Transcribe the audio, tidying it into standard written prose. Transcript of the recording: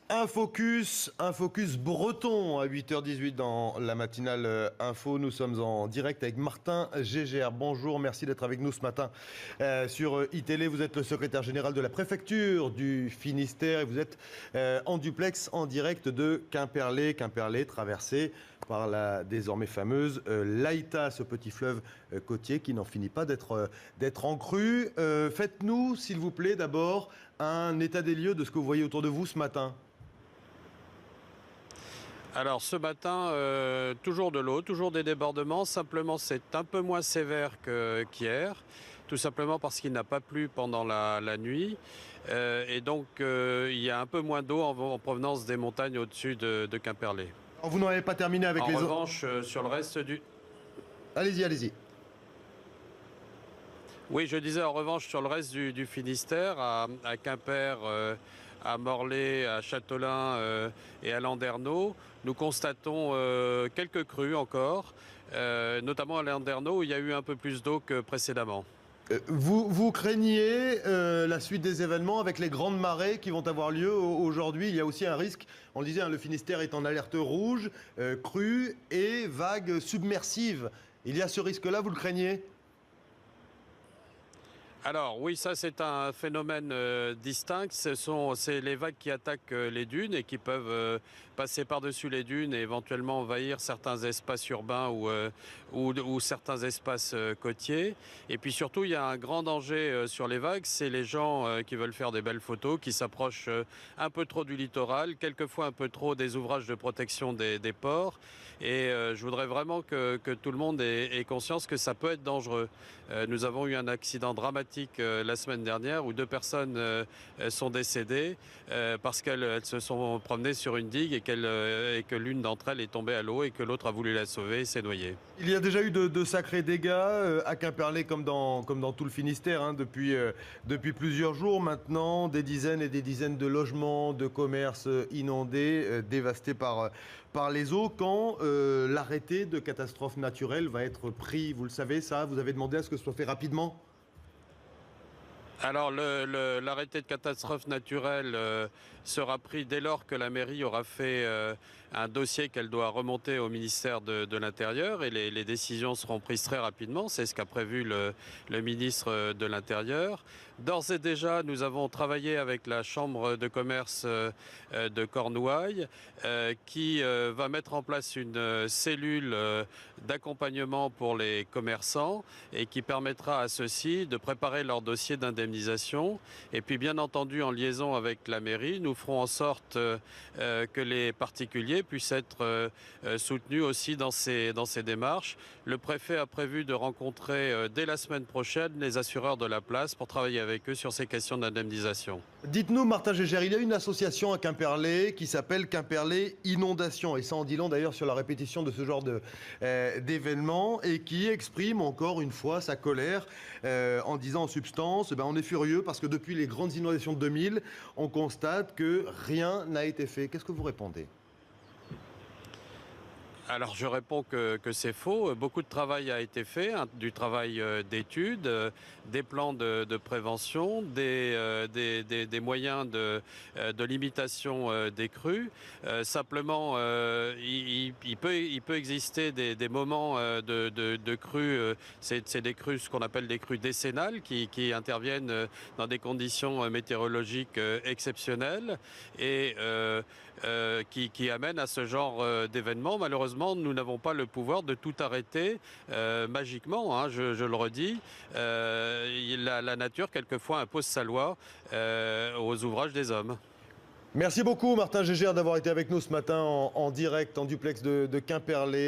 Un focus breton à 8h18 dans la matinale info. Nous sommes en direct avec Martin Gégère. Bonjour, merci d'être avec nous ce matin sur iTélé. Vous êtes le secrétaire général de la préfecture du Finistère et vous êtes en duplex en direct de Quimperlé. Quimperlé traversé par la désormais fameuse l'Aïta, ce petit fleuve côtier qui n'en finit pas d'être en crue. Faites-nous, s'il vous plaît, d'abord un état des lieux de ce que vous voyez autour de vous ce matin. Alors ce matin, toujours de l'eau, toujours des débordements, simplement c'est un peu moins sévère qu'hier, tout simplement parce qu'il n'a pas plu pendant la nuit. Et donc il y a un peu moins d'eau en provenance des montagnes au-dessus de Quimperlé. Alors, vous n'en avez pas terminé avec En les autres. revanche, sur le reste du... Allez-y, allez-y. Oui, je disais en revanche sur le reste du Finistère, à Quimper, à Morlaix, à Châteaulin et à Landerneau, nous constatons quelques crues encore, notamment à Landerneau où il y a eu un peu plus d'eau que précédemment. Vous craignez la suite des événements avec les grandes marées qui vont avoir lieu aujourd'hui. Il y a aussi un risque, on le disait, hein, le Finistère est en alerte rouge, crue et vagues submersives. Il y a ce risque-là, vous le craignez ? Alors oui, ça c'est un phénomène distinct. C'est les vagues qui attaquent les dunes et qui peuvent passer par-dessus les dunes et éventuellement envahir certains espaces urbains ou certains espaces côtiers. Et puis surtout, il y a un grand danger sur les vagues, c'est les gens qui veulent faire des belles photos, qui s'approchent un peu trop du littoral, quelquefois un peu trop des ouvrages de protection des ports. Et je voudrais vraiment que tout le monde ait conscience que ça peut être dangereux. Nous avons eu un accident dramatique la semaine dernière où 2 personnes sont décédées parce qu'elles se sont promenées sur une digue et que l'une d'entre elles est tombée à l'eau et que l'autre a voulu la sauver et s'est noyée. Il y a déjà eu de sacrés dégâts à Quimperlé comme dans tout le Finistère hein, depuis plusieurs jours maintenant. Des dizaines et des dizaines de logements, de commerces inondés, dévastés par les eaux. Quand l'arrêté de catastrophe naturelle va être pris, vous le savez ça, vous avez demandé à ce que ce soit fait rapidement ? Alors l'arrêté de catastrophe naturelle sera pris dès lors que la mairie aura fait un dossier qu'elle doit remonter au ministère de l'Intérieur et les décisions seront prises très rapidement. C'est ce qu'a prévu le ministre de l'Intérieur. D'ores et déjà, nous avons travaillé avec la Chambre de commerce de Cornouailles qui va mettre en place une cellule d'accompagnement pour les commerçants et qui permettra à ceux-ci de préparer leur dossier d'indemnisation. Et puis bien entendu, en liaison avec la mairie, nous ferons en sorte que les particuliers puissent être soutenus aussi dans ces démarches. Le préfet a prévu de rencontrer dès la semaine prochaine les assureurs de la place pour travailler avec eux sur ces questions d'indemnisation. Dites-nous, Martin Gégère, il y a une association à Quimperlé qui s'appelle Quimperlé Inondation. Et ça en dit long d'ailleurs sur la répétition de ce genre d'événements et qui exprime encore une fois sa colère en disant en substance, on est furieux parce que depuis les grandes inondations de 2000, on constate que rien n'a été fait. Qu'est-ce que vous répondez ? Alors je réponds que c'est faux. Beaucoup de travail a été fait, hein, du travail d'études, des plans de prévention, des moyens de limitation des crues. Simplement, il peut exister des moments de crues, c'est des crues, ce qu'on appelle des crues décennales, qui interviennent dans des conditions météorologiques exceptionnelles et qui amènent à ce genre d'événements. Malheureusement, nous n'avons pas le pouvoir de tout arrêter magiquement, hein, je le redis. La nature, quelquefois, impose sa loi aux ouvrages des hommes. Merci beaucoup, Martin Gégère, d'avoir été avec nous ce matin en direct, en duplex de Quimperlé.